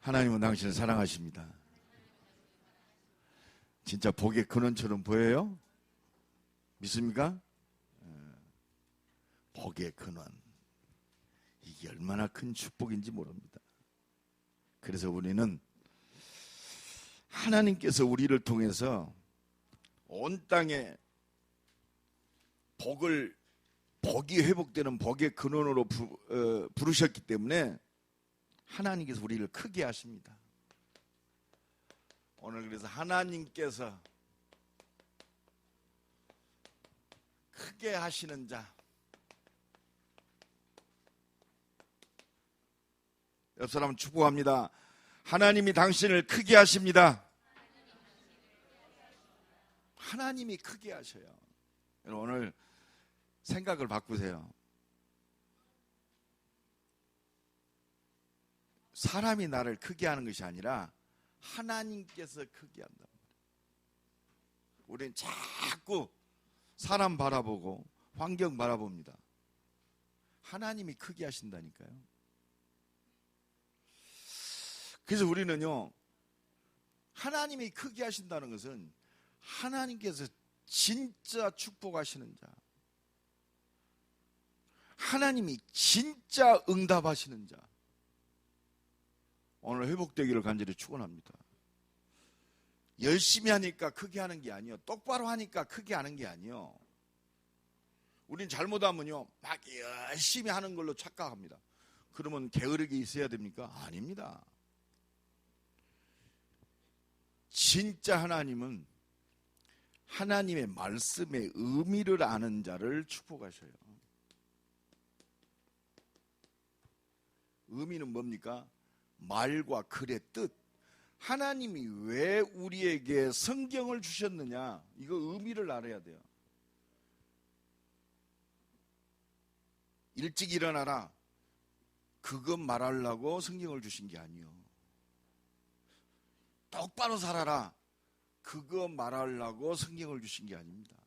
하나님은 당신을 사랑하십니다. 진짜 복의 근원처럼 보여요? 믿습니까? 복의 근원. 이게 얼마나 큰 축복인지 모릅니다. 그래서 우리는 하나님께서 우리를 통해서 온 땅에 복이 회복되는 복의 근원으로 부르셨기 때문에 하나님께서 우리를 크게 하십니다. 오늘 그래서 하나님께서 크게 하시는 자, 옆 사람은 축복합니다. 하나님이 당신을 크게 하십니다. 하나님이 크게 하셔요. 오늘 생각을 바꾸세요. 사람이 나를 크게 하는 것이 아니라 하나님께서 크게 한다. 우리는 자꾸 사람 바라보고 환경 바라봅니다. 하나님이 크게 하신다니까요. 그래서 우리는요, 하나님이 크게 하신다는 것은 하나님께서 진짜 축복하시는 자, 하나님이 진짜 응답하시는 자, 오늘 회복되기를 간절히 축원합니다. 열심히 하니까 크게 하는 게 아니요, 똑바로 하니까 크게 하는 게 아니요. 우린 잘못하면요 막 열심히 하는 걸로 착각합니다. 그러면 게으르게 있어야 됩니까? 아닙니다. 진짜 하나님은 하나님의 말씀의 의미를 아는 자를 축복하셔요. 의미는 뭡니까? 말과 글의 뜻. 하나님이 왜 우리에게 성경을 주셨느냐, 이거 의미를 알아야 돼요. 일찍 일어나라, 그것 말하려고 성경을 주신 게 아니요. 똑바로 살아라, 그거 말하려고 성경을 주신 게 아닙니다.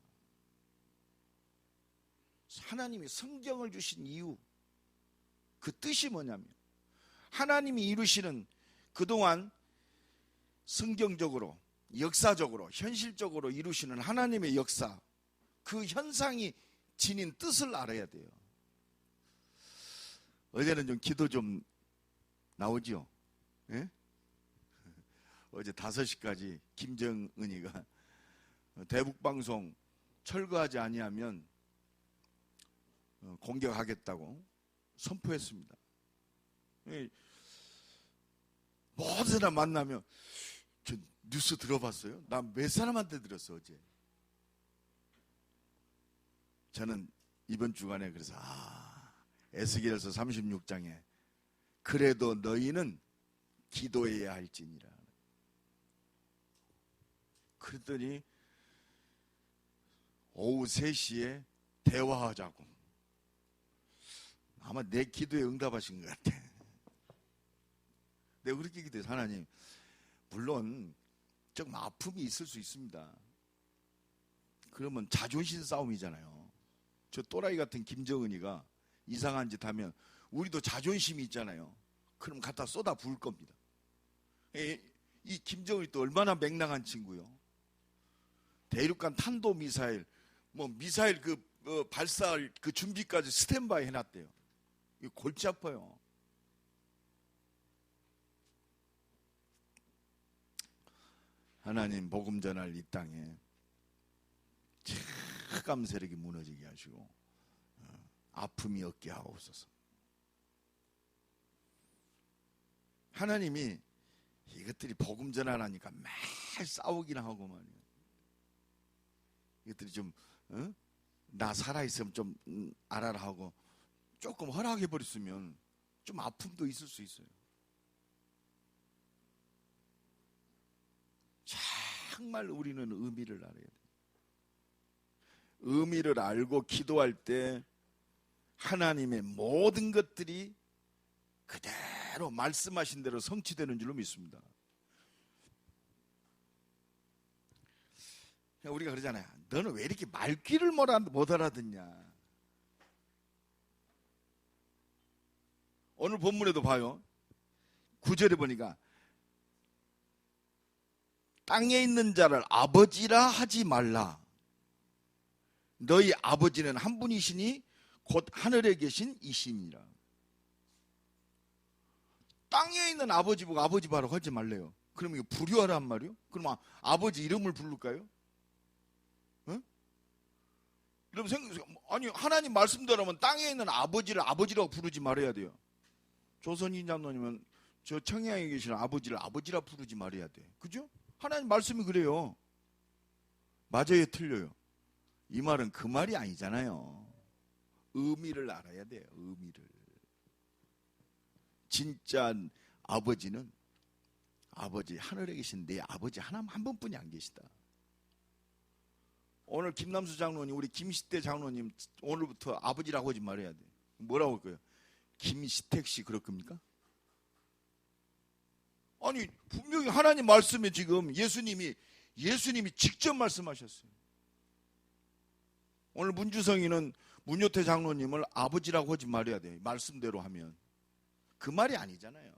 하나님이 성경을 주신 이유, 그 뜻이 뭐냐면, 하나님이 이루시는 그동안 성경적으로, 역사적으로, 현실적으로 이루시는 하나님의 역사, 그 현상이 지닌 뜻을 알아야 돼요. 어제는 좀 기도 좀 나오지요? 예? 어제 5시까지 김정은이가 대북방송 철거하지 아니하면 공격하겠다고 선포했습니다. 모든 사람 만나면 저 뉴스 들어봤어요? 나 몇 사람한테 들었어 어제. 저는 이번 주간에 그래서 에스겔서 36장에 그래도 너희는 기도해야 할지니라. 그랬더니 오후 3시에 대화하자고. 아마 내 기도에 응답하신 것 같아. 내가 그렇게 기도해서, 하나님, 물론 조금 아픔이 있을 수 있습니다. 그러면 자존심 싸움이잖아요. 저 또라이 같은 김정은이가 이상한 짓 하면 우리도 자존심이 있잖아요. 그럼 갖다 쏟아 부을 겁니다. 이 김정은이 또 얼마나 맹랑한 친구요. 대륙간 탄도미사일, 미사일 발사할 그 준비까지 스탠바이 해놨대요. 이거 골치 아파요. 하나님 복음 전할 이 땅에 흑암 세력이 무너지게 하시고 아픔이 없게 하옵소서. 하나님이 이것들이 복음 전하라니까 매일 싸우긴 하고 말이에요. 이것들이 좀 나 살아있으면 좀 알아라 하고 조금 허락해버렸으면 좀 아픔도 있을 수 있어요. 정말 우리는 의미를 알아야 돼요. 의미를 알고 기도할 때 하나님의 모든 것들이 그대로 말씀하신 대로 성취되는 줄로 믿습니다. 우리가 그러잖아요. 너는 왜 이렇게 말귀를 못 알아듣냐. 오늘 본문에도 봐요. 9절에 보니까 땅에 있는 자를 아버지라 하지 말라. 너희 아버지는 한 분이시니 곧 하늘에 계신 이시니라. 땅에 있는 아버지 보고 아버지 바라고 하지 말래요. 그러면 이거 불효하란 말이요? 그럼 아버지 이름을 부를까요? 어? 아니 하나님 말씀대로면 땅에 있는 아버지를 아버지라고 부르지 말아야 돼요. 조선인 장로님은 저 청양에 계시는 아버지를 아버지라 부르지 말아야 돼. 그죠? 하나님 말씀이 그래요. 맞아요, 틀려요? 이 말은 그 말이 아니잖아요. 의미를 알아야 돼요. 의미를. 진짜 아버지는 아버지, 하늘에 계신 내 아버지 하나님 한 분뿐이 안 계시다. 오늘 김남수 장로님, 우리 김시태 장로님 오늘부터 아버지라고 하지 말아야 돼. 뭐라고 할 거예요? 김시택 씨 그럴 겁니까? 아니 분명히 하나님 말씀에 지금 예수님이 직접 말씀하셨어요. 오늘 문주성이는 문효태 장로님을 아버지라고 하지 말아야 돼. 말씀대로 하면. 그 말이 아니잖아요.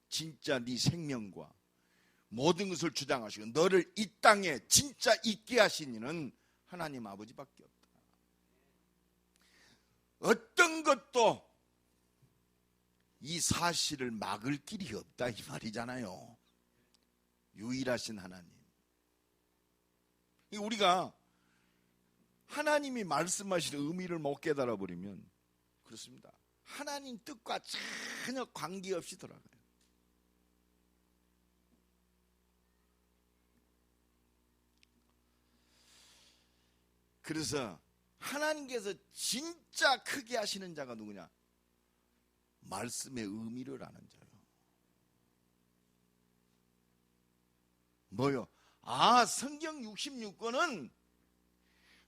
진짜 네 생명과 모든 것을 주장하시고 너를 이 땅에 진짜 있게 하신 이는 하나님 아버지밖에 없다. 어떤 것도 이 사실을 막을 길이 없다 이 말이잖아요. 유일하신 하나님. 우리가 하나님이 말씀하신 의미를 못 깨달아 버리면 그렇습니다. 하나님 뜻과 전혀 관계없이 돌아가요. 그래서 하나님께서 진짜 크게 하시는 자가 누구냐? 말씀의 의미를 아는 자요. 뭐요? 성경 66권은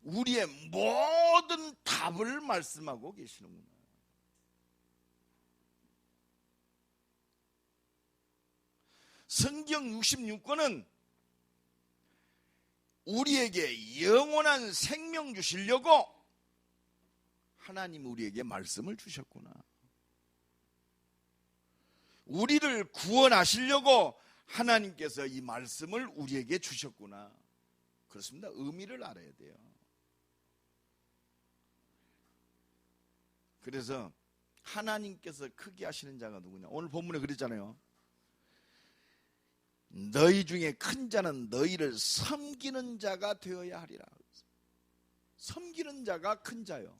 우리의 모든 답을 말씀하고 계시는구나. 성경 66권은 우리에게 영원한 생명 주시려고 하나님 우리에게 말씀을 주셨구나. 우리를 구원하시려고 하나님께서 이 말씀을 우리에게 주셨구나. 그렇습니다. 의미를 알아야 돼요. 그래서 하나님께서 크게 하시는 자가 누구냐? 오늘 본문에 그랬잖아요. 너희 중에 큰 자는 너희를 섬기는 자가 되어야 하리라. 섬기는 자가 큰 자요.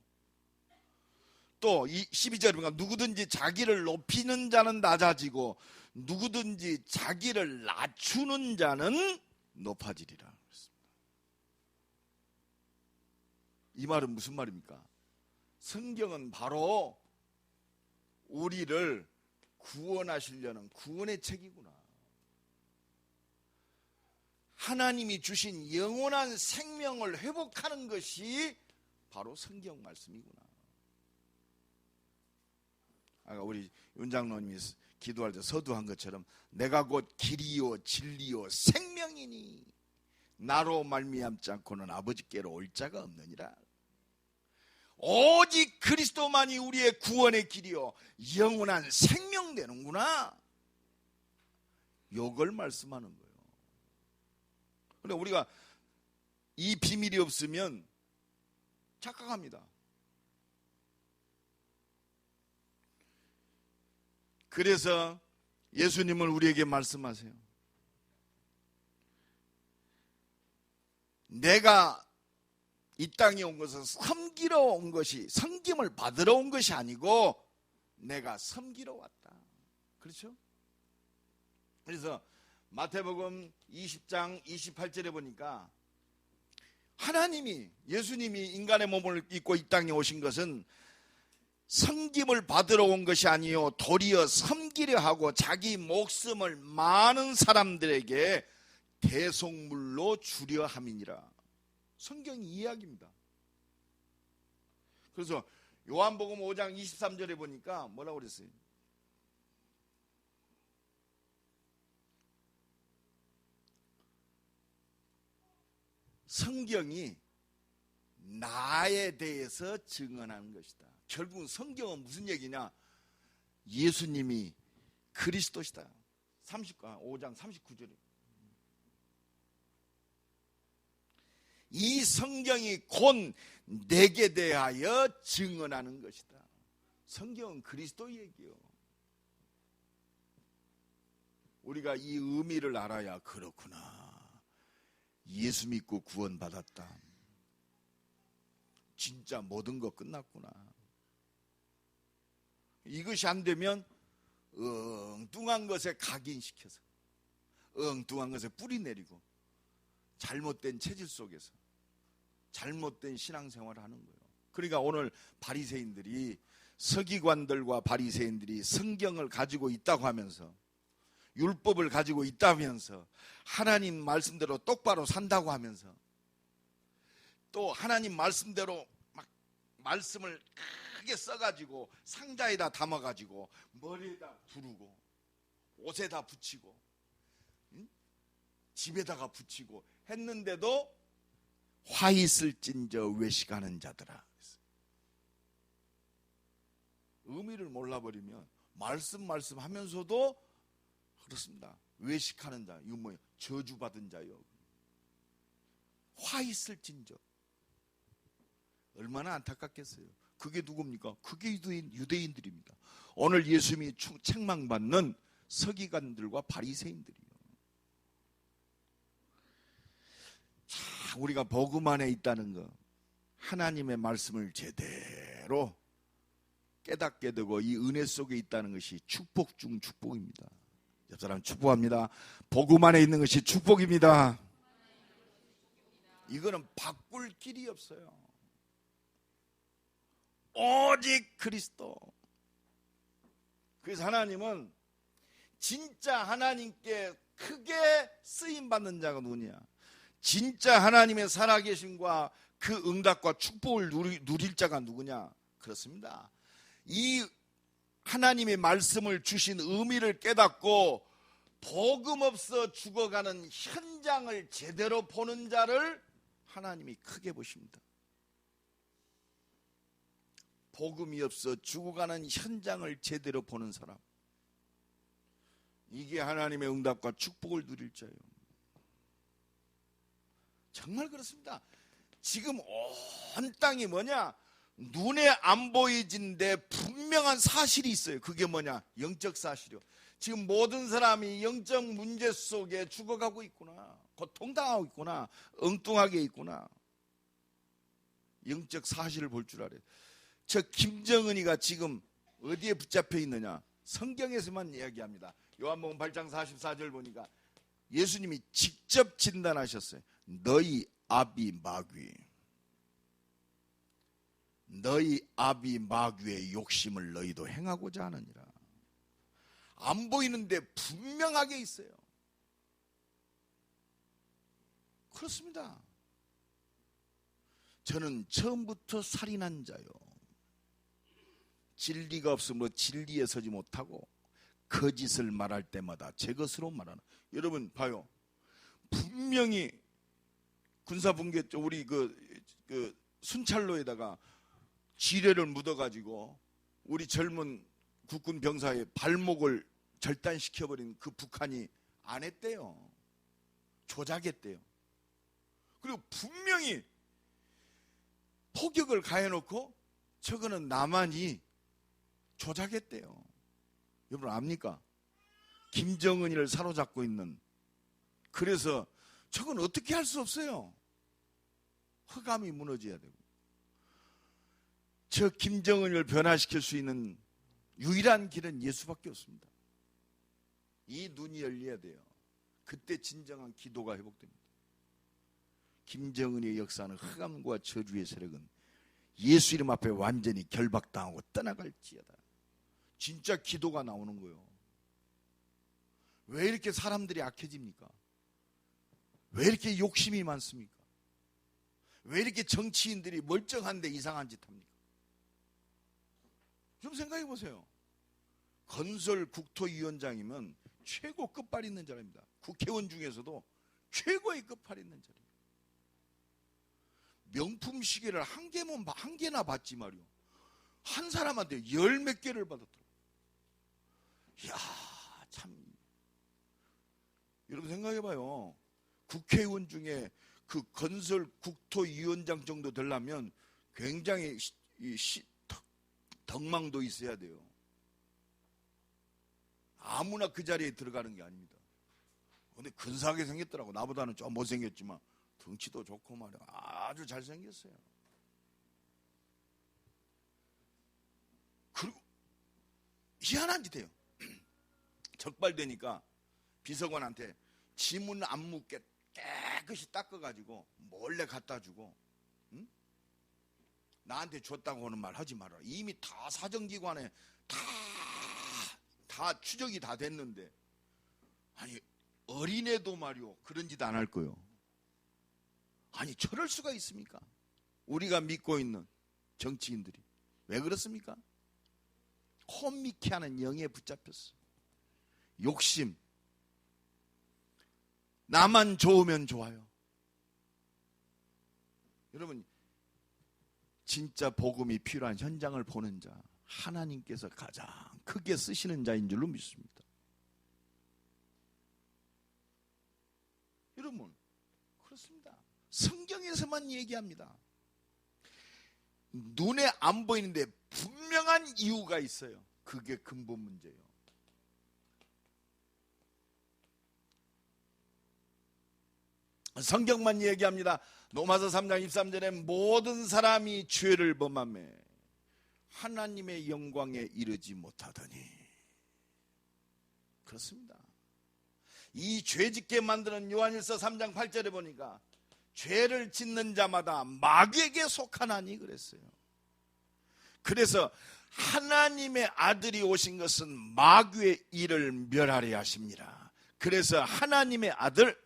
또 12절에 보니까 누구든지 자기를 높이는 자는 낮아지고 누구든지 자기를 낮추는 자는 높아지리라. 이 말은 무슨 말입니까? 성경은 바로 우리를 구원하시려는 구원의 책이구나. 하나님이 주신 영원한 생명을 회복하는 것이 바로 성경 말씀이구나. 아까 우리 윤 장로님이 기도할 때 서두한 것처럼 내가 곧 길이요 진리요 생명이니 나로 말미암지 않고는 아버지께로 올 자가 없느니라. 오직 그리스도만이 우리의 구원의 길이요 영원한 생명 되는구나. 이걸 말씀하는 거예요. 그런데 우리가 이 비밀이 없으면 착각합니다. 그래서 예수님은 우리에게 말씀하세요. 내가 이 땅에 온 것은 섬기러 온 것이, 섬김을 받으러 온 것이 아니고 내가 섬기러 왔다. 그렇죠? 그래서 마태복음 20장 28절에 보니까 하나님이, 예수님이 인간의 몸을 입고 이 땅에 오신 것은 섬김을 받으러 온 것이 아니요 도리어 섬기려 하고 자기 목숨을 많은 사람들에게 대속물로 주려 함이니라. 성경이 이야기입니다. 그래서 요한복음 5장 23절에 보니까 뭐라고 그랬어요? 성경이 나에 대해서 증언하는 것이다. 결국은 성경은 무슨 얘기냐? 예수님이 그리스도시다. 5장 39절에 이 성경이 곧 내게 대하여 증언하는 것이다. 성경은 그리스도 얘기요. 우리가 이 의미를 알아야 그렇구나. 예수 믿고 구원받았다. 진짜 모든 거 끝났구나. 이것이 안 되면 엉뚱한 것에 각인시켜서 엉뚱한 것에 뿌리 내리고 잘못된 체질 속에서 잘못된 신앙생활을 하는 거예요. 그러니까 오늘 바리새인들이, 서기관들과 바리새인들이 성경을 가지고 있다고 하면서, 율법을 가지고 있다면서, 하나님 말씀대로 똑바로 산다고 하면서, 또 하나님 말씀대로 막 말씀을 크게 써가지고 상자에다 담아가지고 머리에다 두르고 옷에다 붙이고 집에다가 붙이고 했는데도 화 있을진저 외식하는 자들아. 의미를 몰라버리면 말씀하면서도 그렇습니다. 외식하는 자, 이거 뭐예요? 저주받은 자요. 화 있을진저. 얼마나 안타깝겠어요. 그게 누굽니까? 그게 유대인들입니다. 오늘 예수님이 책망받는 서기관들과 바리새인들이요. 자, 우리가 복음 안에 있다는 거, 하나님의 말씀을 제대로 깨닫게 되고 이 은혜 속에 있다는 것이 축복 중 축복입니다. 옆 사람 축복합니다. 복음 안에 있는 것이 축복입니다. 이거는 바꿀 길이 없어요. 오직 그리스도. 그래서 하나님은 진짜 하나님께 크게 쓰임받는 자가 누구냐? 진짜 하나님의 살아계심과 그 응답과 축복을 누릴 자가 누구냐? 그렇습니다. 이 하나님의 말씀을 주신 의미를 깨닫고 복음 없어 죽어가는 현장을 제대로 보는 자를 하나님이 크게 보십니다. 복음이 없어 죽어가는 현장을 제대로 보는 사람, 이게 하나님의 응답과 축복을 누릴 자예요. 정말 그렇습니다. 지금 온 땅이 뭐냐? 눈에 안 보이진데 분명한 사실이 있어요. 그게 뭐냐? 영적 사실이요. 지금 모든 사람이 영적 문제 속에 죽어가고 있구나, 고통당하고 있구나, 엉뚱하게 있구나. 영적 사실을 볼 줄 알아요. 저 김정은이가 지금 어디에 붙잡혀 있느냐? 성경에서만 이야기합니다. 요한복음 8장 44절 보니까 예수님이 직접 진단하셨어요. 너희 아비 마귀, 너희 아비 마귀의 욕심을 너희도 행하고자 하느니라. 안 보이는데 분명하게 있어요. 그렇습니다. 저는 처음부터 살인한 자요, 진리가 없으므로 진리에 서지 못하고 거짓을 말할 때마다 제 것으로 말하는. 여러분 봐요. 분명히 군사분계 쪽 우리 그 순찰로에다가 지뢰를 묻어가지고 우리 젊은 국군 병사의 발목을 절단시켜버린 그 북한이 안 했대요. 조작했대요. 그리고 분명히 포격을 가해놓고 저거는 남한이 조작했대요. 여러분 압니까? 김정은이를 사로잡고 있는. 그래서 저건 어떻게 할 수 없어요. 허감이 무너져야 되고. 저 김정은을 변화시킬 수 있는 유일한 길은 예수밖에 없습니다. 이 눈이 열려야 돼요. 그때 진정한 기도가 회복됩니다. 김정은의 역사는 흑암과 저주의 세력은 예수 이름 앞에 완전히 결박당하고 떠나갈지어다. 진짜 기도가 나오는 거예요. 왜 이렇게 사람들이 악해집니까? 왜 이렇게 욕심이 많습니까? 왜 이렇게 정치인들이 멀쩡한데 이상한 짓 합니까? 좀 생각해 보세요. 건설 국토위원장이면 최고 끝발 있는 자입니다. 국회의원 중에서도 최고의 끝발 있는 자입니다. 명품 시계를 한 개나 받지 말이요. 한 사람한테 열 몇 개를 받았더라고요. 이야, 참. 여러분 생각해봐요. 국회의원 중에 그 건설 국토위원장 정도 되려면 굉장히 덕망도 있어야 돼요. 아무나 그 자리에 들어가는 게 아닙니다. 근데 근사하게 생겼더라고. 나보다는 좀 못생겼지만 덩치도 좋고 말이야. 아주 잘생겼어요. 그리고 희한한 짓 해요. 적발되니까 비서관한테 지문 안 묻게 깨끗이 닦아가지고 몰래 갖다 주고, 응? 나한테 줬다고 하는 말 하지 마라. 이미 다 사정기관에 다 추적이 다 됐는데, 아니 어린애도 말이오 그런 짓 안 할 거요. 아니 저럴 수가 있습니까? 우리가 믿고 있는 정치인들이 왜 그렇습니까? 혼미케 하는 영에 붙잡혔어. 욕심. 나만 좋으면 좋아요. 여러분, 진짜 복음이 필요한 현장을 보는 자, 하나님께서 가장 크게 쓰시는 자인 줄로 믿습니다. 여러분, 그렇습니다. 성경에서만 얘기합니다. 눈에 안 보이는데 분명한 이유가 있어요. 그게 근본 문제예요. 성경만 얘기합니다. 로마서 3장 23절에 모든 사람이 죄를 범하며 하나님의 영광에 이르지 못하더니. 그렇습니다. 이 죄짓게 만드는 요한일서 3장 8절에 보니까 죄를 짓는 자마다 마귀에게 속하나니 그랬어요. 그래서 하나님의 아들이 오신 것은 마귀의 일을 멸하려 하십니다. 그래서 하나님의 아들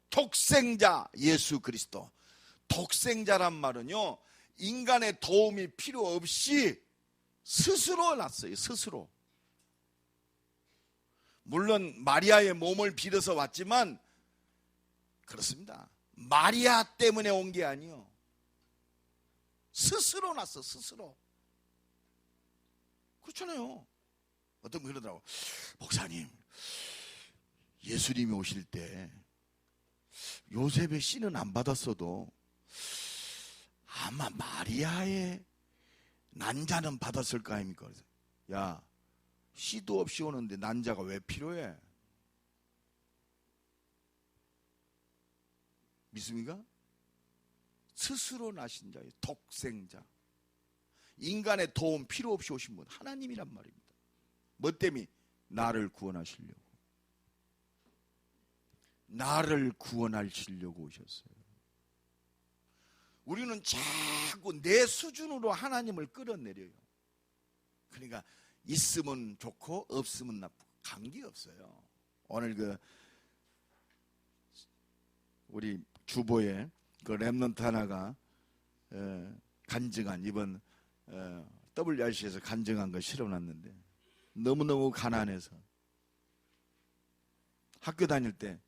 독생자 예수 그리스도, 독생자란 말은요 인간의 도움이 필요 없이 스스로 났어요. 스스로. 물론 마리아의 몸을 빌어서 왔지만 그렇습니다. 마리아 때문에 온 게 아니요, 스스로 났어. 스스로. 그렇잖아요. 어떤 분 그러더라고. 목사님, 예수님이 오실 때 요셉의 씨는 안 받았어도 아마 마리아의 난자는 받았을 거 아닙니까? 그래서 야, 씨도 없이 오는데 난자가 왜 필요해? 믿습니까? 스스로 나신 자예요. 독생자. 인간의 도움 필요 없이 오신 분, 하나님이란 말입니다. 뭐 때문에? 나를 구원하시려고. 나를 구원하시려고 오셨어요. 우리는 자꾸 내 수준으로 하나님을 끌어내려요. 그러니까 있으면 좋고 없으면 나쁘고 관계없어요. 오늘 우리 주보에 그 렘넌트 하나가 간증한, 이번 WRC에서 간증한 거 실어놨는데 너무너무 가난해서 학교 다닐 때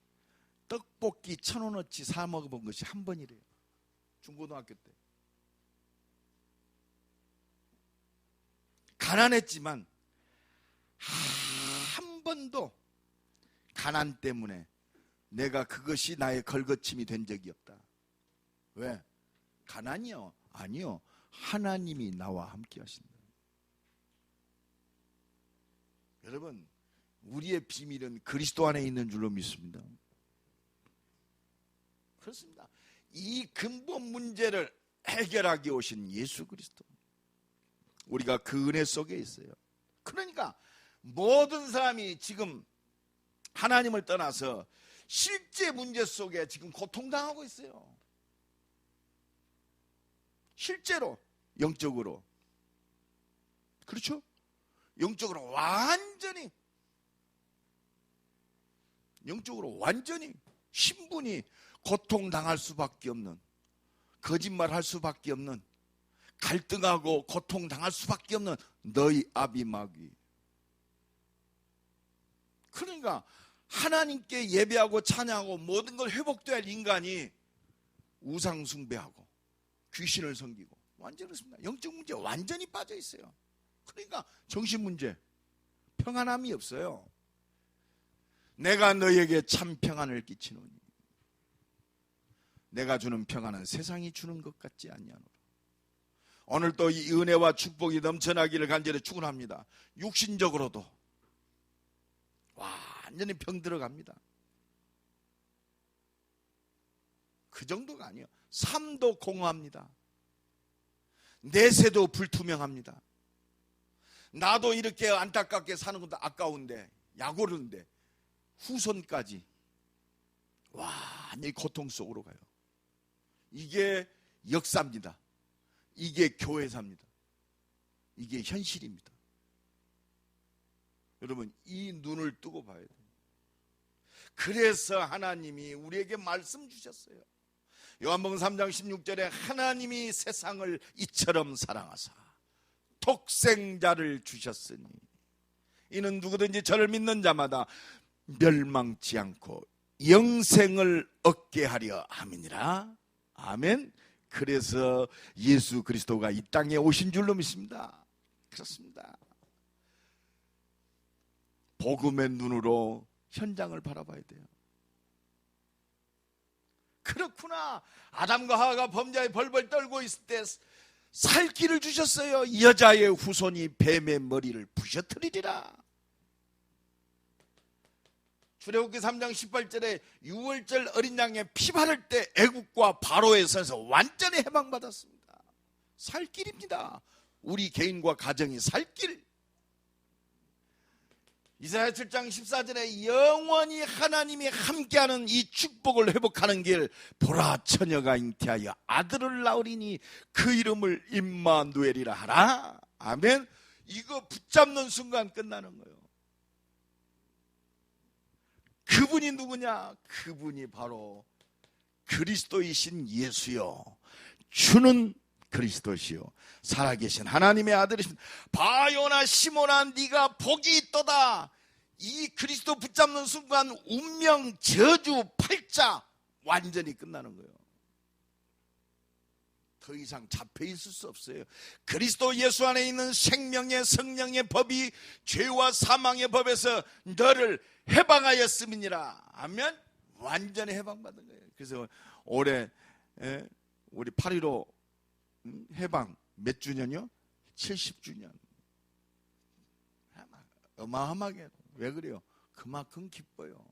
떡볶이 1,000원어치 사 먹어본 것이 한 번이래요. 중고등학교 때. 가난했지만 한 번도 가난 때문에 내가 그것이 나의 걸거침이 된 적이 없다. 왜? 가난이요? 아니요. 하나님이 나와 함께 하신다. 여러분, 우리의 비밀은 그리스도 안에 있는 줄로 믿습니다. 그렇습니다. 이 근본 문제를 해결하기 오신 예수 그리스도, 우리가 그 은혜 속에 있어요. 그러니까 모든 사람이 지금 하나님을 떠나서 실제 문제 속에 지금 고통당하고 있어요. 실제로, 영적으로. 그렇죠? 영적으로 완전히 신분이 고통당할 수밖에 없는, 거짓말할 수밖에 없는, 갈등하고 고통당할 수밖에 없는 너희 아비 마귀. 그러니까 하나님께 예배하고 찬양하고 모든 걸 회복돼야 할 인간이 우상 숭배하고 귀신을 섬기고, 완전 그렇습니다. 영적 문제 완전히 빠져 있어요. 그러니까 정신 문제, 평안함이 없어요. 내가 너에게 참 평안을 끼치노니. 내가 주는 평안은 세상이 주는 것 같지 아니하노라. 오늘 또 이 은혜와 축복이 넘쳐나기를 간절히 축원합니다. 육신적으로도 완전히 병 들어갑니다. 그 정도가 아니에요. 삶도 공허합니다. 내세도 불투명합니다. 나도 이렇게 안타깝게 사는 것도 아까운데, 약오르는데 후손까지 완전히 고통 속으로 가요. 이게 역사입니다. 이게 교회사입니다. 이게 현실입니다. 여러분, 이 눈을 뜨고 봐야 돼요. 그래서 하나님이 우리에게 말씀 주셨어요. 요한복음 3장 16절에 하나님이 세상을 이처럼 사랑하사 독생자를 주셨으니 이는 누구든지 저를 믿는 자마다 멸망치 않고 영생을 얻게 하려 함이니라. 아멘. 그래서 예수 그리스도가 이 땅에 오신 줄로 믿습니다. 그렇습니다. 복음의 눈으로 현장을 바라봐야 돼요. 그렇구나. 아담과 하와가 범죄에 벌벌 떨고 있을 때 살 길을 주셨어요. 여자의 후손이 뱀의 머리를 부셔뜨리리라. 출애굽기 3장 18절에 6월절 어린 양의 피 바를 때 애국과 바로의 손에서 완전히 해방받았습니다. 살 길입니다. 우리 개인과 가정이 살 길. 이사야 7장 14절에 영원히 하나님이 함께하는 이 축복을 회복하는 길, 보라 처녀가 잉태하여 아들을 낳으리니 그 이름을 임마누엘이라 하라. 아멘. 이거 붙잡는 순간 끝나는 거예요. 그분이 누구냐? 그분이 바로 그리스도이신 예수요, 주는 그리스도시요 살아계신 하나님의 아들이신. 바요나 시몬아, 네가 복이 있도다. 이 그리스도 붙잡는 순간 운명, 저주, 팔자 완전히 끝나는 거예요. 더 이상 잡혀 있을 수 없어요. 그리스도 예수 안에 있는 생명의 성령의 법이 죄와 사망의 법에서 너를 해방하였음이니라. 아멘. 완전히 해방받은 거예요. 그래서 올해 우리 8.15 해방 몇 주년이요? 70주년. 어마어마하게. 왜 그래요? 그만큼 기뻐요.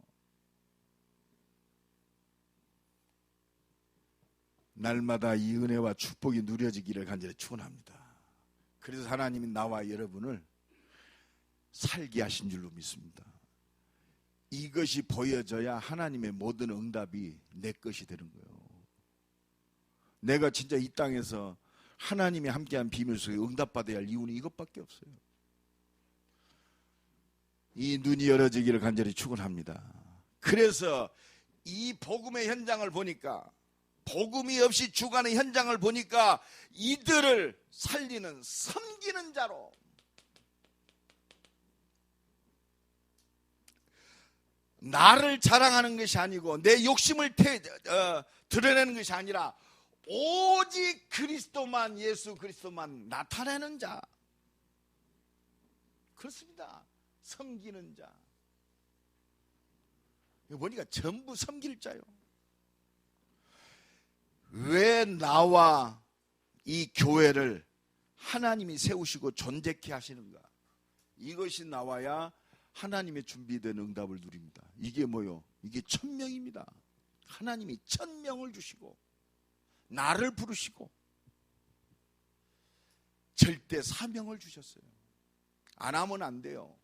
날마다 이 은혜와 축복이 누려지기를 간절히 축원합니다. 그래서 하나님이 나와 여러분을 살게 하신 줄로 믿습니다. 이것이 보여져야 하나님의 모든 응답이 내 것이 되는 거예요. 내가 진짜 이 땅에서 하나님이 함께한 비밀 속에 응답받아야 할 이유는 이것밖에 없어요. 이 눈이 열어지기를 간절히 축원합니다. 그래서 이 복음의 현장을 보니까, 복음이 없이 죽어가는 현장을 보니까 이들을 살리는 섬기는 자로, 나를 자랑하는 것이 아니고 내 욕심을 드러내는 것이 아니라 오직 그리스도만, 예수 그리스도만 나타내는 자. 그렇습니다. 섬기는 자. 이거 보니까 전부 섬길 자요. 왜 나와 이 교회를 하나님이 세우시고 존재케 하시는가? 이것이 나와야 하나님의 준비된 응답을 누립니다. 이게 뭐요? 이게 천명입니다. 하나님이 천명을 주시고 나를 부르시고 절대 사명을 주셨어요. 안 하면 안 돼요.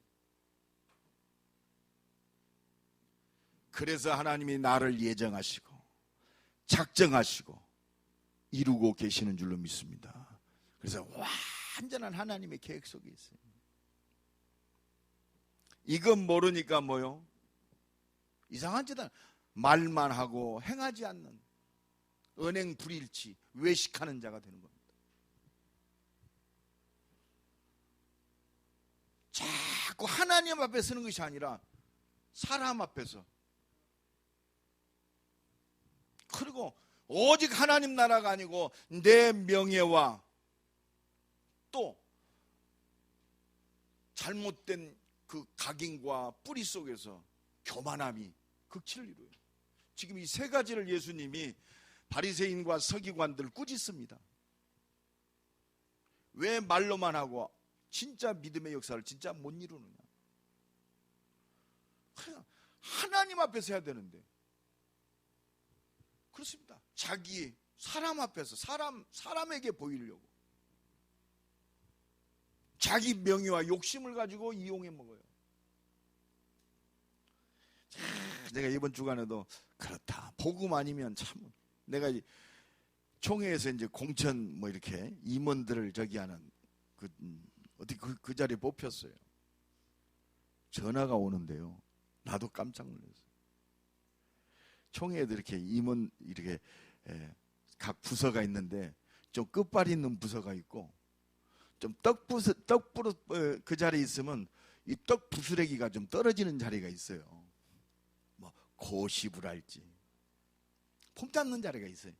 그래서 하나님이 나를 예정하시고 작정하시고 이루고 계시는 줄로 믿습니다. 그래서 완전한 하나님의 계획 속에 있어요. 이건 모르니까 뭐요? 이상한 짓은 말만 하고 행하지 않는 언행 불일치, 외식하는 자가 되는 겁니다. 자꾸 하나님 앞에 서는 것이 아니라 사람 앞에서, 그리고 오직 하나님 나라가 아니고 내 명예와 또 잘못된 그 각인과 뿌리 속에서 교만함이 극치를 이루어요. 지금 이 세 가지를 예수님이 바리새인과 서기관들 꾸짖습니다. 왜 말로만 하고 진짜 믿음의 역사를 진짜 못 이루느냐. 하나님 앞에서 해야 되는데. 그렇습니다. 자기 사람 앞에서 사람에게 보이려고 자기 명예와 욕심을 가지고 이용해 먹어요. 내가 이번 주간에도 그렇다. 복음 아니면 참 내가 총회에서 이제 공천 뭐 이렇게 임원들을 저기 하는 어떻게 그 자리에 뽑혔어요. 전화가 오는데요. 나도 깜짝 놀랐어요. 총회에도 이렇게 임원 이렇게 각 부서가 있는데 좀 끝발이 있는 부서가 있고 좀 떡부러 그 자리에 있으면 이 떡 부스레기가 좀 떨어지는 자리가 있어요. 뭐 고시부라 할지 폼 잡는 자리가 있어요.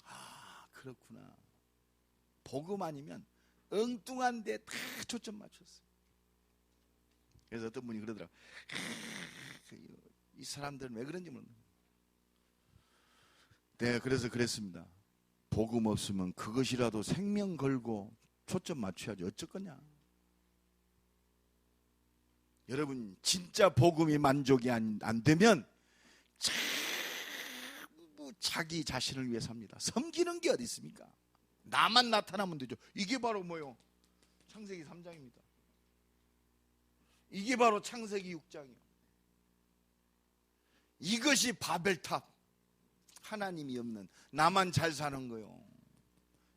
아 그렇구나. 복음 아니면 엉뚱한 데 다 초점 맞췄어요. 그래서 어떤 분이 그러더라고요. 이 사람들은 왜 그런지 모르겠어요. 네, 그래서 그랬습니다. 복음 없으면 그것이라도 생명 걸고 초점 맞춰야지 어쩔 거냐. 여러분 진짜 복음이 만족이 안 되면 전부 자기 자신을 위해 삽니다. 섬기는 게 어디 있습니까? 나만 나타나면 되죠. 이게 바로 뭐요? 창세기 3장입니다. 이게 바로 창세기 6장이요. 이것이 바벨탑. 하나님이 없는 나만 잘 사는 거요.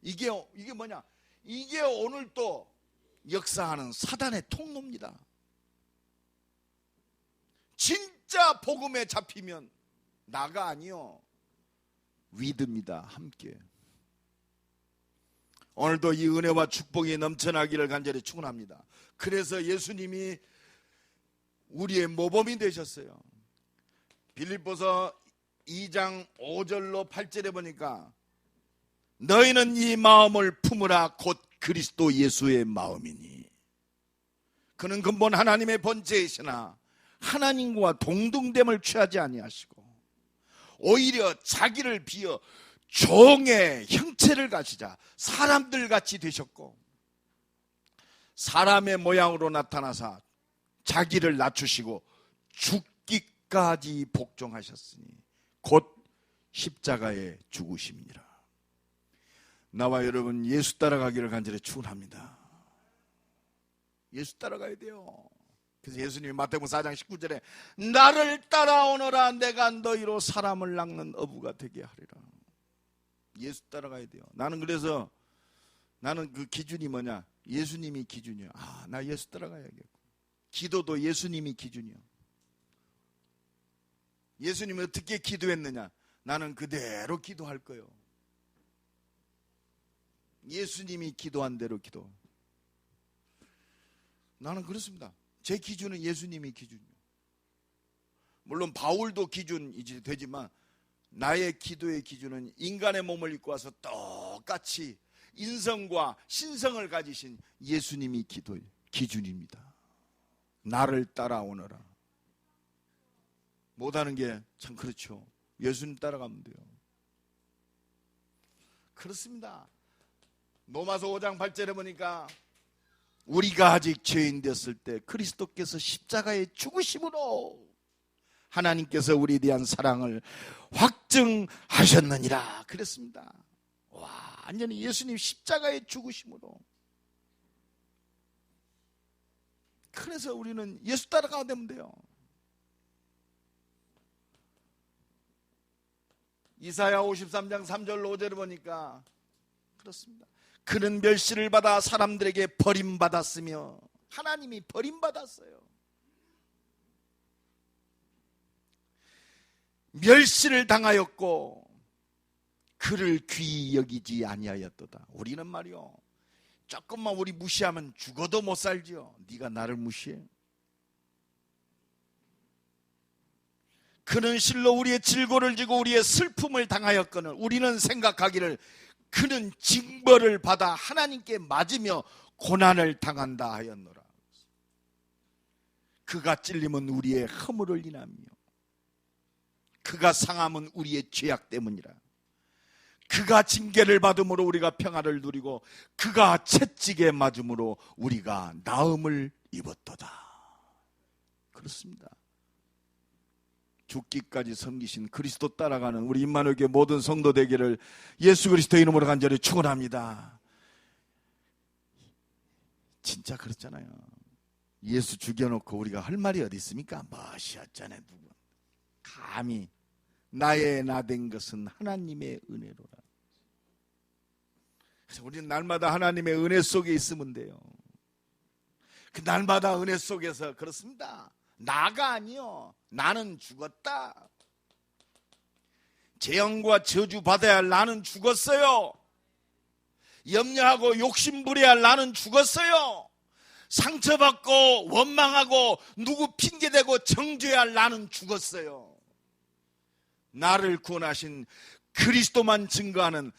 이게 뭐냐? 이게 오늘 또 역사하는 사단의 통로입니다. 진짜 복음에 잡히면 나가 아니요. 위드입니다. 함께. 오늘도 이 은혜와 축복이 넘쳐나기를 간절히 축원합니다. 그래서 예수님이 우리의 모범이 되셨어요. 빌립보서 2장 5절로 8절에 보니까 너희는 이 마음을 품으라 곧 그리스도 예수의 마음이니 그는 근본 하나님의 본체이시나 하나님과 동등됨을 취하지 아니하시고 오히려 자기를 비어 종의 형체를 가지자 사람들 같이 되셨고 사람의 모양으로 나타나사 자기를 낮추시고 죽기까지 복종하셨으니 곧 십자가에 죽으심이니라. 나와 여러분 예수 따라가기를 간절히 축원합니다. 예수 따라가야 돼요. 그래서 예수님이 마태복음 4장 19절에 나를 따라오너라 내가 너희로 사람을 낚는 어부가 되게 하리라. 예수 따라가야 돼요. 나는 그 기준이 뭐냐? 예수님이 기준이야. 아, 나 예수 따라가야겠고. 기도도 예수님이 기준이야. 예수님이 어떻게 기도했느냐? 나는 그대로 기도할 거예요. 예수님이 기도한 대로 기도. 나는 그렇습니다. 제 기준은 예수님이 기준이에요. 물론 바울도 기준이지 되지만 나의 기도의 기준은 인간의 몸을 입고 와서 똑같이 인성과 신성을 가지신 예수님이 기도의 기준입니다. 나를 따라오너라. 못하는 게 참 그렇죠. 예수님 따라가면 돼요. 그렇습니다. 로마서 5장 8절에 보니까 우리가 아직 죄인 됐을 때 그리스도께서 십자가에 죽으심으로 하나님께서 우리에 대한 사랑을 확증하셨느니라 그랬습니다. 와, 완전히 예수님 십자가에 죽으심으로. 그래서 우리는 예수 따라가야 되면 돼요. 이사야 53장 3절 5절을 보니까 그렇습니다. 그는 멸시를 받아 사람들에게 버림받았으며 하나님이 버림받았어요. 멸시를 당하였고 그를 귀히 여기지 아니하였도다. 우리는 말이요, 조금만 우리 무시하면 죽어도 못 살지요. 네가 나를 무시해? 그는 실로 우리의 질고를 지고 우리의 슬픔을 당하였거늘 우리는 생각하기를 그는 징벌을 받아 하나님께 맞으며 고난을 당한다 하였노라. 그가 찔림은 우리의 허물을 인하며 그가 상함은 우리의 죄악 때문이라. 그가 징계를 받음으로 우리가 평화를 누리고 그가 채찍에 맞음으로 우리가 나음을 입었도다. 그렇습니다. 죽기까지 섬기신 그리스도 따라가는 우리 임마누엘 교회 모든 성도 되기를 예수 그리스도의 이름으로 간절히 축원합니다. 진짜 그렇잖아요. 예수 죽여놓고 우리가 할 말이 어디 있습니까? 멋이었잖아요. 누구 감히 나의 나 된 것은 하나님의 은혜로라. 그래서 우리는 날마다 하나님의 은혜 속에 있으면 돼요. 그 날마다 은혜 속에서 그렇습니다. 나가 아니요, 나는 죽었다. 재앙과 저주 받아야 할 나는 죽었어요. 염려하고 욕심부려야 할 나는 죽었어요. 상처받고 원망하고 누구 핑계대고 정죄해야 할 나는 죽었어요. 나를 구원하신 그리스도만 증거하는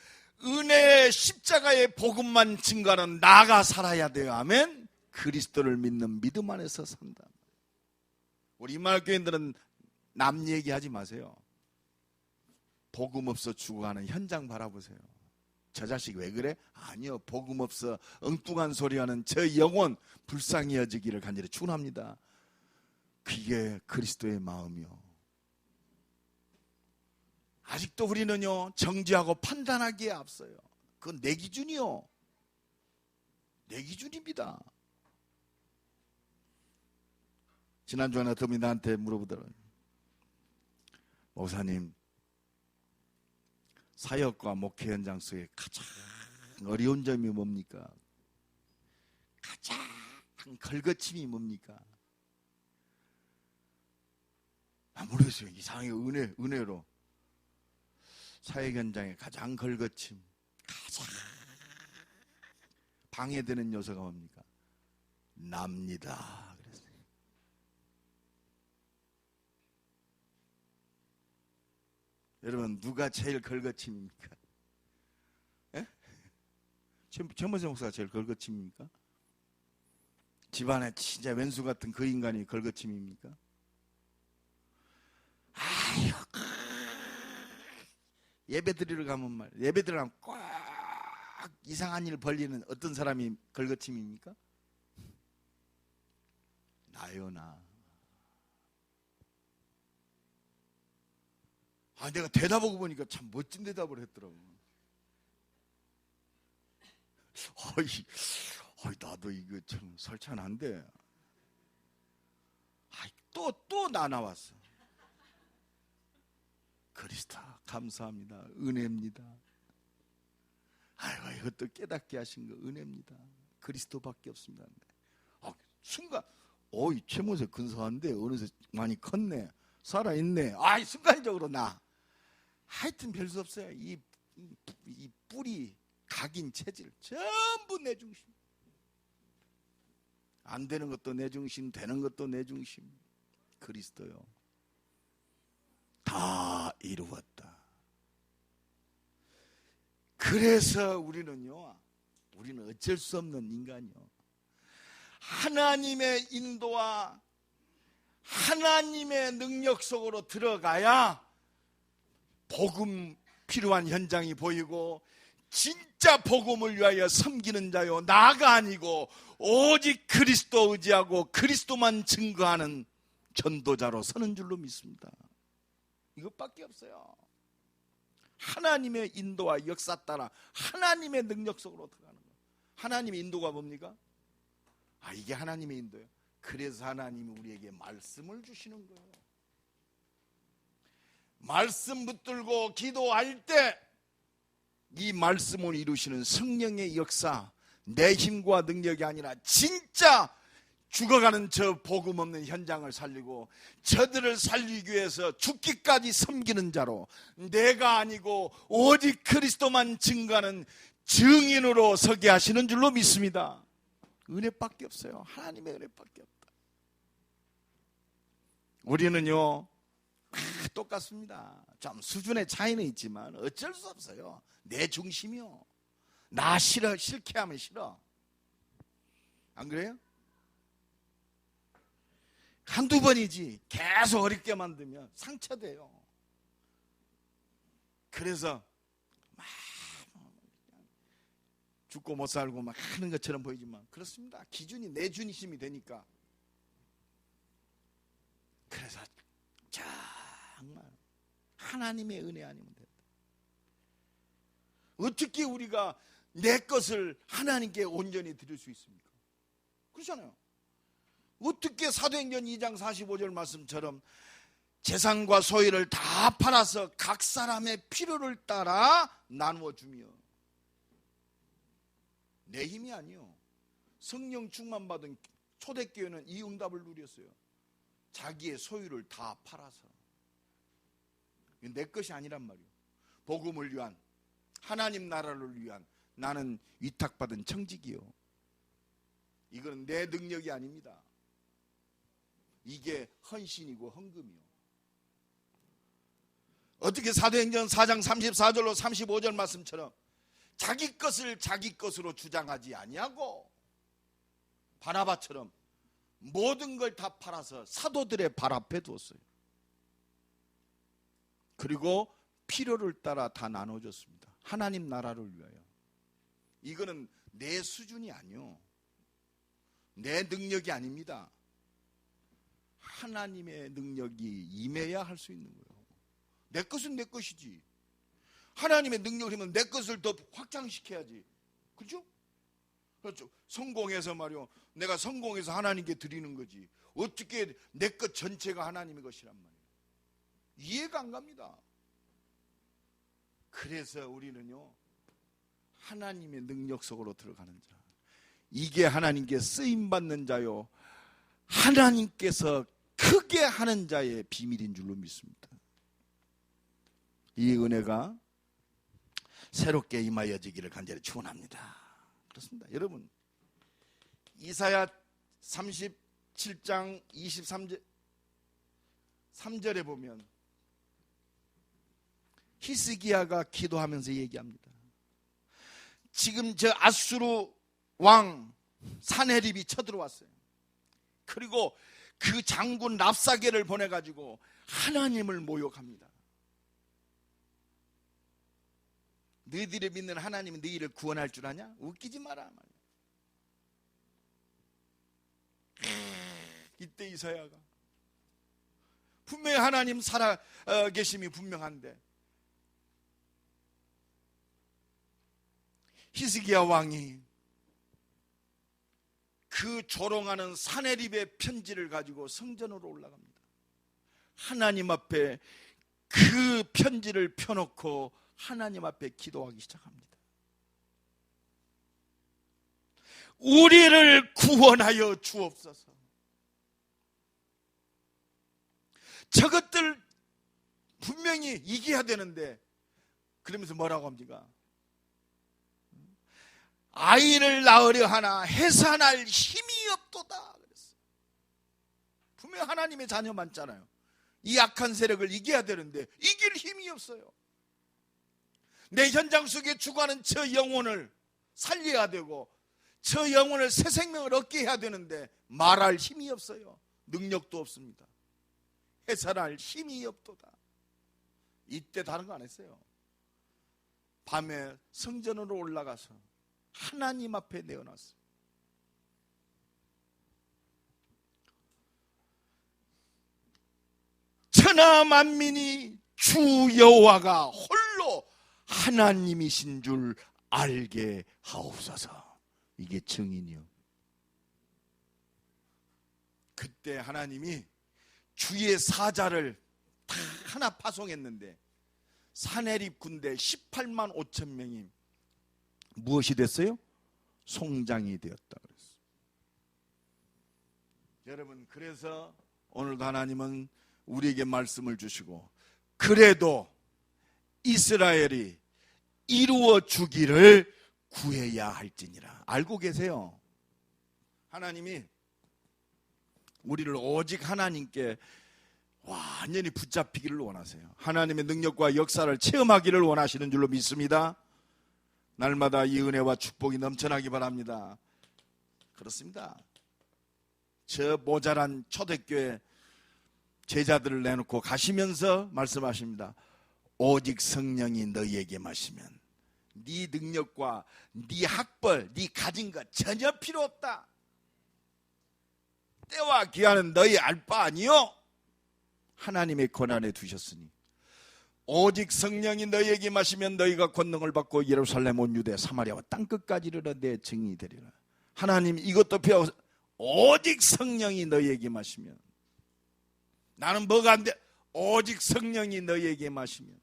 은혜의 십자가의 복음만 증거하는 나가 살아야 돼요. 아멘. 그리스도를 믿는 믿음 안에서 산다. 우리 임마누엘 교인들은 남 얘기하지 마세요. 복음 없어 죽어가는 현장 바라보세요. 저 자식 왜 그래? 아니요, 복음 없어 엉뚱한 소리하는 저 영혼 불쌍히 여지기를 간절히 축원합니다. 그게 그리스도의 마음이요. 아직도 우리는요, 정죄하고 판단하기에 앞서요. 그건 내 기준이요, 내 기준입니다. 지난주에 어떤 분이 나한테 물어보더라고요. 목사님, 사역과 목회 현장 속에 가장 어려운 점이 뭡니까? 가장 걸거침이 뭡니까? 모르겠어요. 이상하게 은혜로 사역 현장에 가장 걸거침, 가장 방해되는 요소가 뭡니까? 납니다. 그랬어요. 여러분, 누가 제일 걸거침입니까? 예? 최문세 목사가 제일 걸거침입니까? 집안에 진짜 왼수 같은 그 인간이 걸거침입니까? 아유, 예배 드리러 가면 말, 예배 드리러 가면 꼭 이상한 일 벌리는 어떤 사람이 걸거침입니까? 나요, 나. 내가 대답하고 보니까 참 멋진 대답을 했더라고. 나도 이거 참 설찬한데. 또 나 나왔어. 그리스도 감사합니다. 은혜입니다. 이것도 깨닫게 하신 거 은혜입니다. 그리스도밖에 없습니다. 순간, 최모세 근사한데 어느새 많이 컸네. 살아있네. 순간적으로 나. 하여튼 별 수 없어요. 이 뿌리, 각인, 체질 전부 내 중심. 안 되는 것도 내 중심, 되는 것도 내 중심. 그리스도요. 다 이루었다. 그래서 우리는 어쩔 수 없는 인간이요. 하나님의 인도와 하나님의 능력 속으로 들어가야 복음 필요한 현장이 보이고 진짜 복음을 위하여 섬기는 자요, 나가 아니고 오직 그리스도 의지하고 그리스도만 증거하는 전도자로 서는 줄로 믿습니다. 이것밖에 없어요. 하나님의 인도와 역사 따라 하나님의 능력 속으로 들어가는 거예요. 하나님의 인도가 뭡니까? 이게 하나님의 인도예요. 그래서 하나님이 우리에게 말씀을 주시는 거예요. 말씀 붙들고 기도할 때 이 말씀을 이루시는 성령의 역사, 내 힘과 능력이 아니라 진짜 죽어가는 저 복음 없는 현장을 살리고 저들을 살리기 위해서 죽기까지 섬기는 자로, 내가 아니고 오직 그리스도만 증거하는 증인으로 서게 하시는 줄로 믿습니다. 은혜밖에 없어요. 하나님의 은혜밖에 없다. 우리는요 똑같습니다. 좀 수준의 차이는 있지만 어쩔 수 없어요. 내 중심이요. 나 싫게 하면 싫어. 안 그래요? 한두 번이지 계속 어렵게 만들면 상처돼요. 그래서 막 죽고 못 살고 막 하는 것처럼 보이지만 그렇습니다. 기준이 내 중심이 되니까. 그래서 정말 하나님의 은혜 아니면 된다. 어떻게 우리가 내 것을 하나님께 온전히 드릴 수 있습니까? 그렇잖아요. 어떻게 사도행전 2장 45절 말씀처럼 재산과 소유를 다 팔아서 각 사람의 필요를 따라 나누어 주며, 내 힘이 아니요, 성령 충만 받은 초대교회는 이 응답을 누렸어요. 자기의 소유를 다 팔아서. 내 것이 아니란 말이에요. 복음을 위한, 하나님 나라를 위한 나는 위탁받은 청직이요. 이건 내 능력이 아닙니다. 이게 헌신이고 헌금이요. 어떻게 사도행전 4장 34절로 35절 말씀처럼 자기 것을 자기 것으로 주장하지 아니하고 바나바처럼 모든 걸 다 팔아서 사도들의 발 앞에 두었어요. 그리고 필요를 따라 다 나눠줬습니다. 하나님 나라를 위하여. 이거는 내 수준이 아니요, 내 능력이 아닙니다. 하나님의 능력이 임해야 할 수 있는 거예요. 내 것은 내 것이지. 하나님의 능력이면 내 것을 더 확장시켜야지. 그렇죠? 그렇죠. 성공해서 말이요, 내가 성공해서 하나님께 드리는 거지. 어떻게 내 것 전체가 하나님의 것이란 말이에요. 이해가 안 갑니다. 그래서 우리는요, 하나님의 능력 속으로 들어가는 자, 이게 하나님께 쓰임받는 자요, 하나님께서 크게 하는 자의 비밀인 줄로 믿습니다. 이 은혜가 새롭게 임하여지기를 간절히 축원합니다. 그렇습니다. 여러분, 이사야 37장 23절 3절에 보면 히스기야가 기도하면서 얘기합니다. 지금 저 아수르 왕 사네립이 쳐들어왔어요. 그리고 그 장군 랍사게를 보내가지고 하나님을 모욕합니다. 너희들이 믿는 하나님이 너희를 구원할 줄 아냐? 웃기지 마라. 이때 이사야가 분명히 하나님 살아 계심이 분명한데 히스기야 왕이 그 조롱하는 사네립의 편지를 가지고 성전으로 올라갑니다. 하나님 앞에 그 편지를 펴놓고 하나님 앞에 기도하기 시작합니다. 우리를 구원하여 주옵소서. 저것들 분명히 이겨야 되는데, 그러면서 뭐라고 합니까? 아이를 낳으려 하나 해산할 힘이 없도다 그랬어요. 분명히 하나님의 자녀 많잖아요. 이 악한 세력을 이겨야 되는데 이길 힘이 없어요. 내 현장 속에 죽어가는 저 영혼을 살려야 되고 저 영혼을 새 생명을 얻게 해야 되는데 말할 힘이 없어요. 능력도 없습니다. 해산할 힘이 없도다. 이때 다른 거 안 했어요. 밤에 성전으로 올라가서 하나님 앞에 내어놨어요. 천하 만민이 주 여호와가 홀로 하나님이신 줄 알게 하옵소서. 이게 증인이요. 그때 하나님이 주의 사자를 다 하나 파송했는데 사네립 군대 18만 5천 명이 무엇이 됐어요? 송장이 되었다 그랬어요. 여러분, 그래서 오늘도 하나님은 우리에게 말씀을 주시고 그래도 이스라엘이 이루어 주기를 구해야 할지니라. 알고 계세요? 하나님이 우리를 오직 하나님께 완전히 붙잡히기를 원하세요. 하나님의 능력과 역사를 체험하기를 원하시는 줄로 믿습니다. 날마다 이 은혜와 축복이 넘쳐나기 바랍니다. 그렇습니다. 저 모자란 초대교회 제자들을 내놓고 가시면서 말씀하십니다. 오직 성령이 너희에게 마시면 네 능력과 네 학벌, 네 가진 것 전혀 필요 없다. 때와 기한은 너희 알 바 아니요. 하나님의 권한에 두셨으니 오직 성령이 너희에게 마시면 너희가 권능을 받고 예루살렘 온 유대 사마리아와 땅끝까지 이르러 내 증인이 되리라. 하나님 이것도 필요 없어. 오직 성령이 너희에게 마시면. 나는 뭐가 안 돼? 오직 성령이 너희에게 마시면.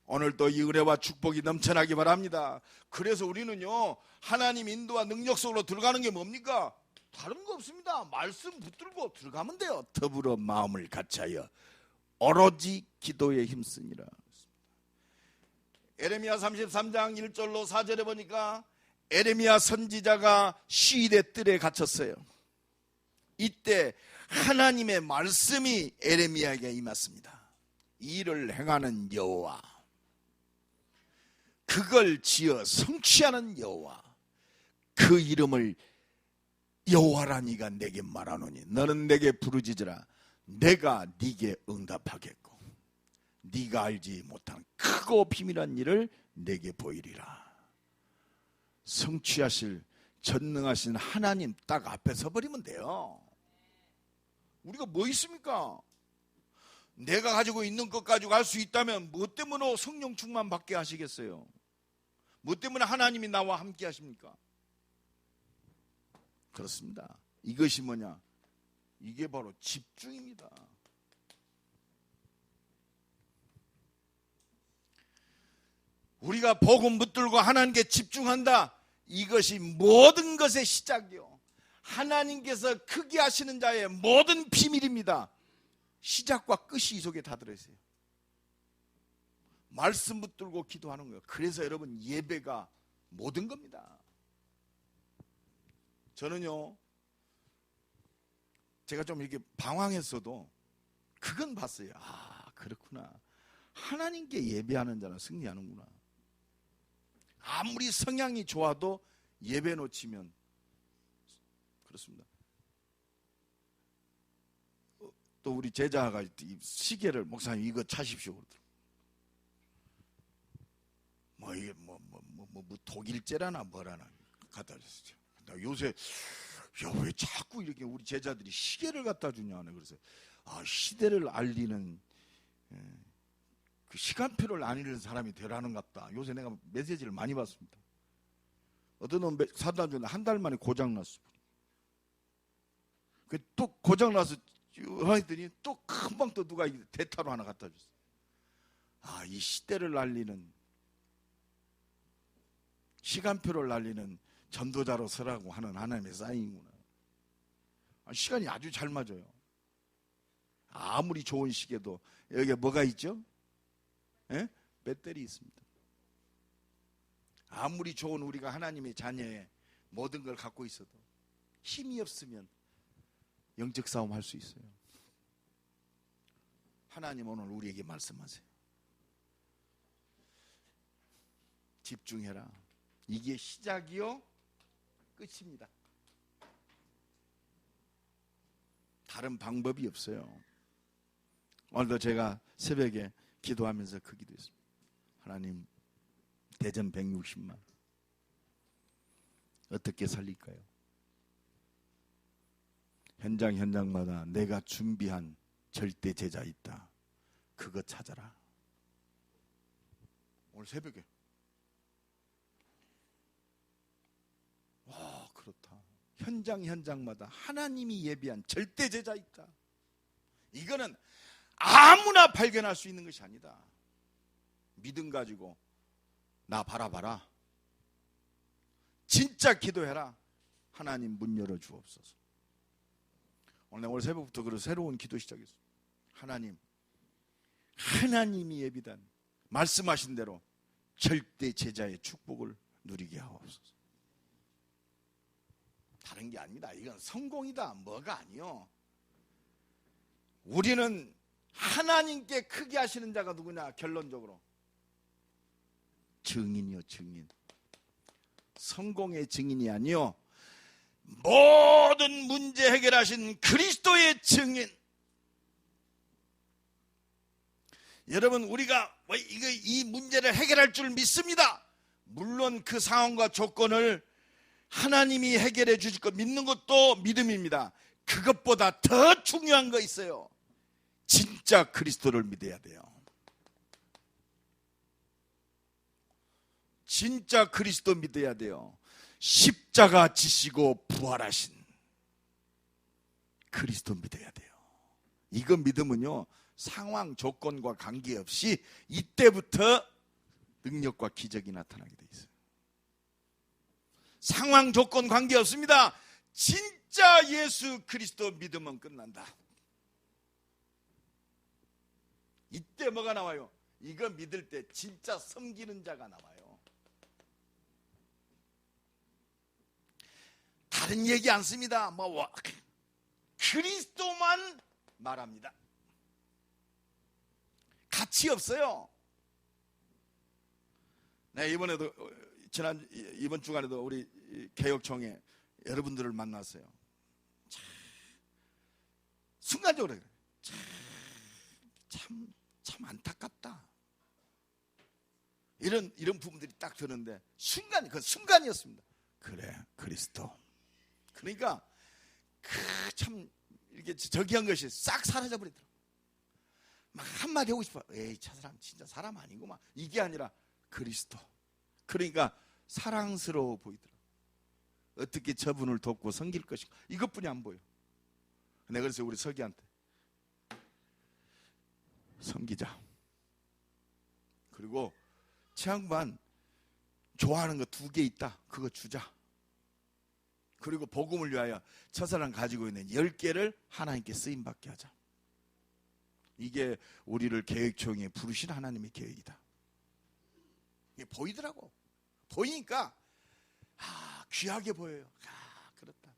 오늘도 이 은혜와 축복이 넘쳐나기 바랍니다. 그래서 우리는요, 하나님 인도와 능력 속으로 들어가는 게 뭡니까? 다른 거 없습니다. 말씀 붙들고 들어가면 돼요. 더불어 마음을 같이하여 오로지 기도에 힘쓰니라. 에레미야 33장 1절로 4절에 보니까 에레미야 선지자가 시대 뜰에 갇혔어요. 이때 하나님의 말씀이 에레미야에게 임했습니다. 이를 행하는 여호와, 그걸 지어 성취하는 여호와, 그 이름을 여호와라 네가 내게 말하노니 너는 내게 부르짖으라. 내가 네게 응답하겠고 네가 알지 못한 크고 비밀한 일을 내게 보이리라. 성취하실 전능하신 하나님 딱 앞에 서버리면 돼요. 우리가 뭐 있습니까? 내가 가지고 있는 것 가지고 할 수 있다면 뭐 때문에 성령 충만 받게 하시겠어요? 뭐 때문에 하나님이 나와 함께 하십니까? 그렇습니다. 이것이 뭐냐? 이게 바로 집중입니다. 우리가 복음 붙들고 하나님께 집중한다. 이것이 모든 것의 시작이요, 하나님께서 크게 하시는 자의 모든 비밀입니다. 시작과 끝이 이 속에 다 들어있어요. 말씀 붙들고 기도하는 거예요. 그래서 여러분 예배가 모든 겁니다. 저는요, 제가 좀 이렇게 방황했어도 그건 봤어요. 아, 그렇구나. 하나님께 예배하는 자는 승리하는구나. 아무리 성향이 좋아도 예배 놓치면 그렇습니다. 또 우리 제자가 이 시계를 목사님 이거 차십시오 그러더라고요. 뭐 이게 뭐 독일제라나 뭐라나 갖다 줬어요. 나 요새 야, 왜 자꾸 이렇게 우리 제자들이 시계를 갖다 주냐. 그래서 아, 시대를 알리는 그 시간표를 알리는 사람이 되라는갑다. 요새 내가 메시지를 많이 받습니다. 어떤 놈 사다 줬는데 한 달 만에 고장났어. 또 고장나서 했더니 또 금방 또 누가 대타로 하나 갖다 줬어. 아, 이 시대를 알리는, 시간표를 알리는 전도자로 서라고 하는 하나님의 사인이구나. 시간이 아주 잘 맞아요. 아무리 좋은 시계도 여기에 뭐가 있죠? 예? 배터리 있습니다. 아무리 좋은 우리가 하나님의 자녀의 모든 걸 갖고 있어도 힘이 없으면 영적 싸움 할 수 있어요. 하나님 오늘 우리에게 말씀하세요. 집중해라. 이게 시작이요 끝입니다. 다른 방법이 없어요. 오늘도 제가 새벽에 기도하면서 그 기도했습니다. 하나님, 대전 160만 어떻게 살릴까요? 현장마다 내가 준비한 절대 제자 있다. 그거 찾아라. 오늘 새벽에 와, 그렇다. 현장마다 하나님이 예비한 절대 제자 있다. 이거는 아무나 발견할 수 있는 것이 아니다. 믿음 가지고 나 바라봐라. 진짜 기도해라. 하나님 문 열어 주옵소서. 오늘 새벽부터 그런 새로운 기도 시작했어요. 하나님이 예비단 말씀하신 대로 절대 제자의 축복을 누리게 하옵소서. 다른 게 아닙니다. 이건 성공이다 뭐가 아니요. 우리는 하나님께 크게 하시는 자가 누구냐? 결론적으로 증인이요, 증인. 성공의 증인이 아니요, 모든 문제 해결하신 그리스도의 증인. 여러분, 우리가 이 문제를 해결할 줄 믿습니다. 물론 그 상황과 조건을 하나님이 해결해 주실 것 믿는 것도 믿음입니다. 그것보다 더 중요한 거 있어요. 진짜 그리스도를 믿어야 돼요. 진짜 그리스도 믿어야 돼요. 십자가 지시고 부활하신 그리스도 믿어야 돼요. 이거 믿으면요, 상황 조건과 관계없이 이때부터 능력과 기적이 나타나게 돼 있어요. 상황 조건 관계없습니다. 진짜 예수 그리스도 믿으면 끝난다. 이때 뭐가 나와요? 이거 믿을 때 진짜 섬기는 자가 나와요. 다른 얘기 안 씁니다. 그리스도만 말합니다. 가치 없어요. 네, 이번 주간에도 우리 개혁총회 여러분들을 만났어요. 순간적으로 참 안타깝다. 이런 부분들이 딱 드는데 그 순간이었습니다. 그래, 그리스도. 그러니까 참 이렇게 저기한 것이 싹 사라져 버리더라고. 막 한마디 하고 싶어. 에이, 저 사람 진짜 사람 아니구만. 이게 아니라 그리스도. 그러니까 사랑스러워 보이더라고. 어떻게 저분을 돕고 섬길 것인가, 이것뿐이 안 보여. 내가 그래서 우리 서기한테 섬기자. 그리고 최양반 좋아하는 거 2개 있다. 그거 주자. 그리고 복음을 위하여 저 사람 가지고 있는 10개를 하나님께 쓰임받게 하자. 이게 우리를 계획총회에 부르신 하나님의 계획이다. 이게 보이더라고. 보이니까 귀하게 보여요. 그렇다.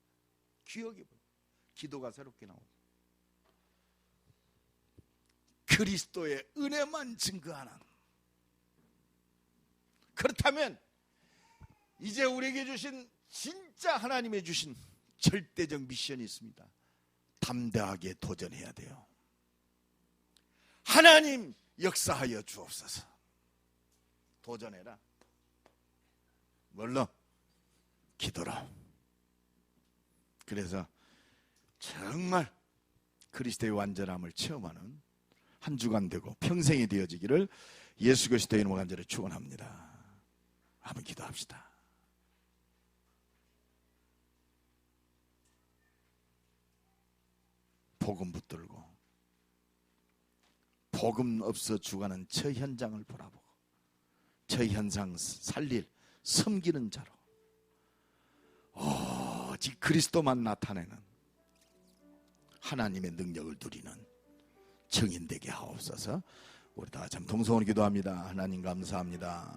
귀하게 보여. 기도가 새롭게 나오고. 그리스도의 은혜만 증거하는. 그렇다면 이제 우리에게 주신 진짜 하나님의 주신 절대적 미션이 있습니다. 담대하게 도전해야 돼요. 하나님 역사하여 주옵소서. 도전해라. 뭘로? 기도로. 그래서 정말 그리스도의 완전함을 체험하는 한 주간 되고 평생이 되어지기를 예수 그리스도의 이름으로 간절히 축원합니다. 한번 기도합시다. 복음 붙들고 복음 없어 죽어가는 저 현장을 바라보고 저 현상 살릴 섬기는 자로 오직 그리스도만 나타내는 하나님의 능력을 누리는 증인 되게 하옵소서. 우리 다 참 동성으로 기도합니다. 하나님 감사합니다.